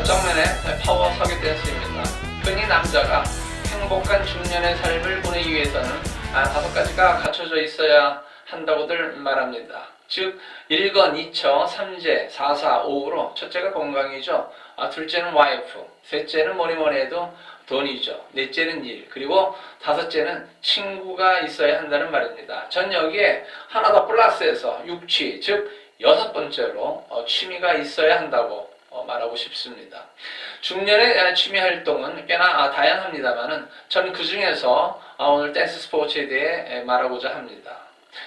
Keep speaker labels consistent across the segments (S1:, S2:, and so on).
S1: 정면의 파워 사교 댄스입니다. 흔히 남자가 행복한 중년의 삶을 보내기 위해서는 5가지가 갖춰져 있어야 한다고들 말합니다. 즉 1건 2처, 3재, 4사, 5로 첫째가 건강이죠. 둘째는 와이프, 셋째는 뭐니 해도 돈이죠. 넷째는 일, 그리고 다섯째는 친구가 있어야 한다는 말입니다. 전 여기에 하나 더 플러스해서 육취, 즉 6번째로 취미가 있어야 한다고 말하고 싶습니다. 중년의 취미 활동은 꽤나 다양합니다만은 저는 그 중에서 오늘 댄스 스포츠에 대해 말하고자 합니다.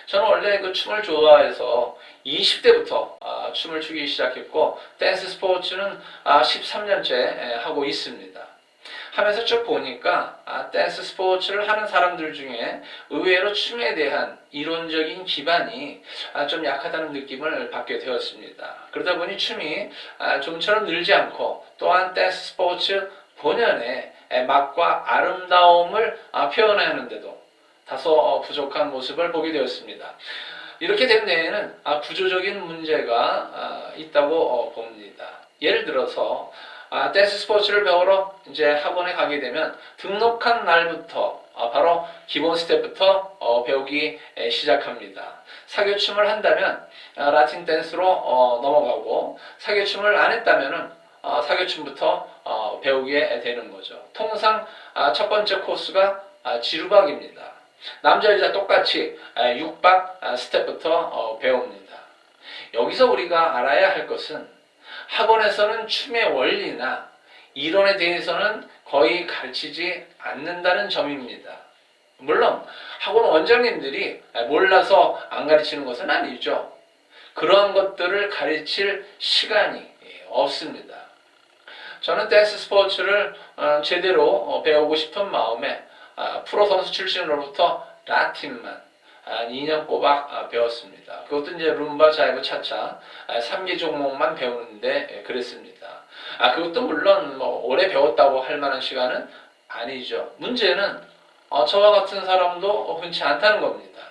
S1: 저는 원래 그 춤을 좋아해서 20대부터 춤을 추기 시작했고 댄스 스포츠는 13년째 하고 있습니다. 하면서 쭉 보니까 댄스 스포츠를 하는 사람들 중에 의외로 춤에 대한 이론적인 기반이 좀 약하다는 느낌을 받게 되었습니다. 그러다 보니 춤이 좀처럼 늘지 않고 또한 댄스 스포츠 본연의 맛과 아름다움을 표현해야 하는데도 다소 부족한 모습을 보게 되었습니다. 이렇게 된 데에는 구조적인 문제가 있다고 봅니다. 예를 들어서 댄스 스포츠를 배우러 이제 학원에 가게 되면 등록한 날부터 바로 기본 스텝부터 배우기 시작합니다. 사교춤을 한다면 라틴 댄스로 넘어가고 사교춤을 안 했다면은 사교춤부터 배우게 되는 거죠. 통상 첫 번째 코스가 지루박입니다. 남자 여자 똑같이 6박 스텝부터 배웁니다. 여기서 우리가 알아야 할 것은 학원에서는 춤의 원리나 이론에 대해서는 거의 가르치지 않는다는 점입니다. 물론 학원 원장님들이 몰라서 안 가르치는 것은 아니죠. 그러한 것들을 가르칠 시간이 없습니다. 저는 댄스 스포츠를 제대로 배우고 싶은 마음에 프로 선수 출신으로부터 라틴만 2년 꼬박 배웠습니다. 그것도 이제 룸바, 자이브, 차차 3개 종목만 배우는데 그랬습니다. 그것도 물론 오래 배웠다고 할 만한 시간은 아니죠. 문제는 저와 같은 사람도 흔치 않다는 겁니다.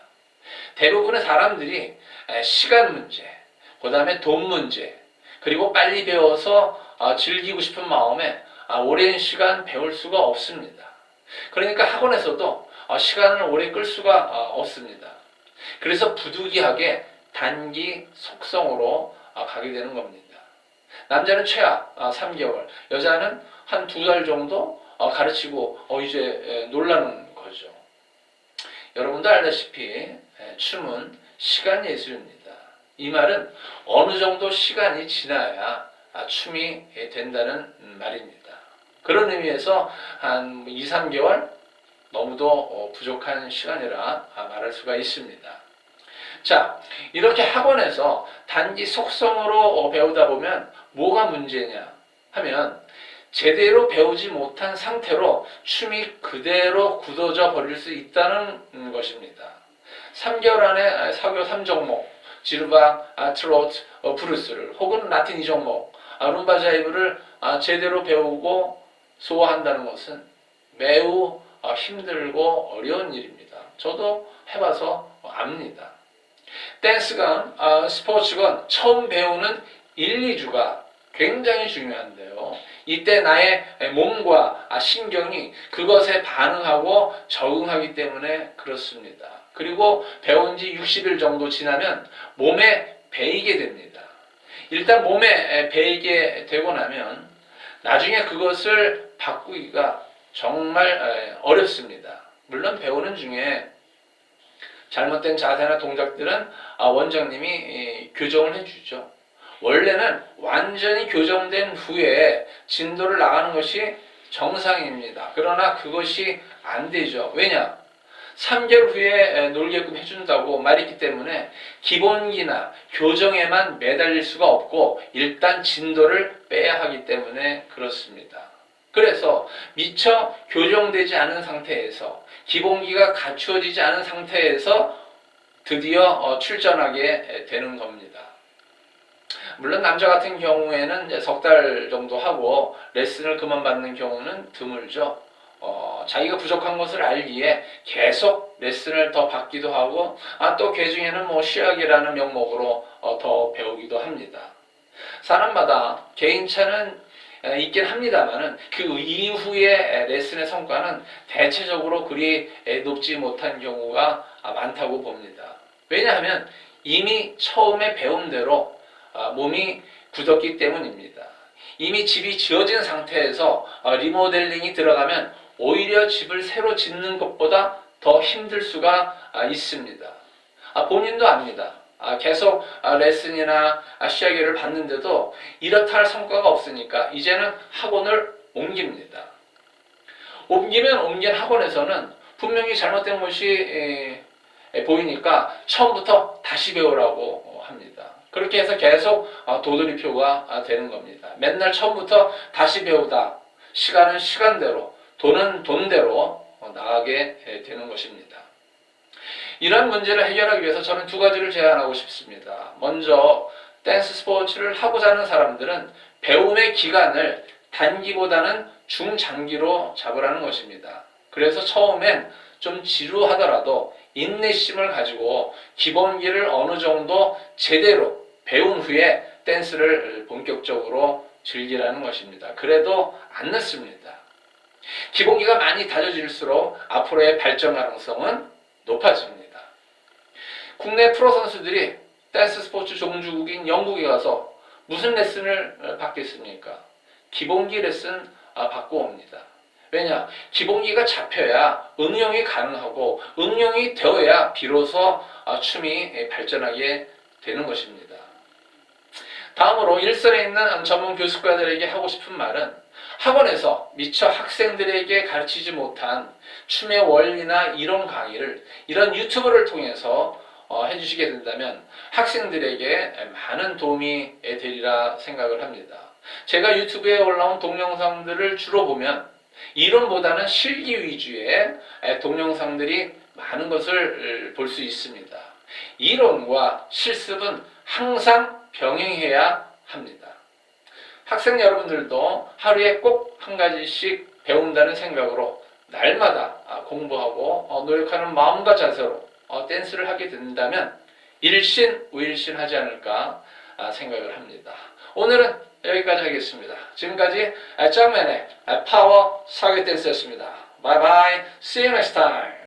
S1: 대부분의 사람들이 시간 문제, 그 다음에 돈 문제, 그리고 빨리 배워서 즐기고 싶은 마음에 오랜 시간 배울 수가 없습니다. 그러니까 학원에서도 시간을 오래 끌 수가 없습니다. 그래서 부득이하게 단기 속성으로 가게 되는 겁니다. 남자는 최악 3개월, 여자는 한 2달 정도 가르치고 이제 놀라는 거죠. 여러분도 알다시피 춤은 시간 예술입니다. 이 말은 어느 정도 시간이 지나야 춤이 된다는 말입니다. 그런 의미에서 한 2, 3개월 너무도 부족한 시간이라 말할 수가 있습니다. 자, 이렇게 학원에서 단지 속성으로 배우다 보면 뭐가 문제냐 하면 제대로 배우지 못한 상태로 춤이 그대로 굳어져 버릴 수 있다는 것입니다. 3개월 안에 사교 3종목, 지르바, 트로트, 브루스를 혹은 라틴 2종목, 룸바 자이브를 제대로 배우고 소화한다는 것은 매우 힘들고 어려운 일입니다. 저도 해봐서 압니다. 댄스건 스포츠건 처음 배우는 1, 2주가 굉장히 중요한데요. 이때 나의 몸과 신경이 그것에 반응하고 적응하기 때문에 그렇습니다. 그리고 배운 지 60일 정도 지나면 몸에 배이게 됩니다. 일단 몸에 배이게 되고 나면 나중에 그것을 바꾸기가 정말 어렵습니다. 물론 배우는 중에 잘못된 자세나 동작들은 원장님이 교정을 해주죠. 원래는 완전히 교정된 후에 진도를 나가는 것이 정상입니다. 그러나 그것이 안 되죠. 왜냐? 3개월 후에 놀게끔 해준다고 말했기 때문에 기본기나 교정에만 매달릴 수가 없고 일단 진도를 빼야 하기 때문에 그렇습니다. 그래서 미처 교정되지 않은 상태에서 기본기가 갖추어지지 않은 상태에서 드디어 출전하게 되는 겁니다. 물론 남자 같은 경우에는 석 달 정도 하고 레슨을 그만 받는 경우는 드물죠. 자기가 부족한 것을 알기에 계속 레슨을 더 받기도 하고 또 그 중에는 쉬악이라는 명목으로 더 배우기도 합니다. 사람마다 개인차는 있긴 합니다만은 그 이후의 레슨의 성과는 대체적으로 그리 높지 못한 경우가 많다고 봅니다. 왜냐하면 이미 처음에 배운 대로 몸이 굳었기 때문입니다. 이미 집이 지어진 상태에서 리모델링이 들어가면 오히려 집을 새로 짓는 것보다 더 힘들 수가 있습니다. 본인도 압니다. 계속 레슨이나 시야교를 받는데도 이렇다 할 성과가 없으니까 이제는 학원을 옮깁니다. 옮기면 옮긴 학원에서는 분명히 잘못된 것이 보이니까 처음부터 다시 배우라고 합니다. 그렇게 해서 계속 도돌이표가 되는 겁니다. 맨날 처음부터 다시 배우다 시간은 시간대로 돈은 돈대로 나가게 되는 것입니다. 이런 문제를 해결하기 위해서 저는 두 가지를 제안하고 싶습니다. 먼저 댄스 스포츠를 하고자 하는 사람들은 배움의 기간을 단기보다는 중장기로 잡으라는 것입니다. 그래서 처음엔 좀 지루하더라도 인내심을 가지고 기본기를 어느 정도 제대로 배운 후에 댄스를 본격적으로 즐기라는 것입니다. 그래도 안 늦습니다. 기본기가 많이 다져질수록 앞으로의 발전 가능성은 높아집니다. 국내 프로 선수들이 댄스 스포츠 종주국인 영국에 가서 무슨 레슨을 받겠습니까? 기본기 레슨 받고 옵니다. 왜냐? 기본기가 잡혀야 응용이 가능하고 응용이 되어야 비로소 춤이 발전하게 되는 것입니다. 다음으로 일선에 있는 전문 교습가들에게 하고 싶은 말은 학원에서 미처 학생들에게 가르치지 못한 춤의 원리나 이론 강의를 이런 유튜브를 통해서 해주시게 된다면 학생들에게 많은 도움이 되리라 생각을 합니다. 제가 유튜브에 올라온 동영상들을 주로 보면 이론보다는 실기 위주의 동영상들이 많은 것을 볼 수 있습니다. 이론과 실습은 항상 병행해야 합니다. 학생 여러분들도 하루에 꼭 한 가지씩 배운다는 생각으로 날마다 공부하고 노력하는 마음과 자세로 댄스를 하게 된다면 일신우일신 하지 않을까 생각을 합니다. 오늘은 여기까지 하겠습니다. 지금까지 짱맨의 파워 사교 댄스였습니다. Bye bye. See you next time.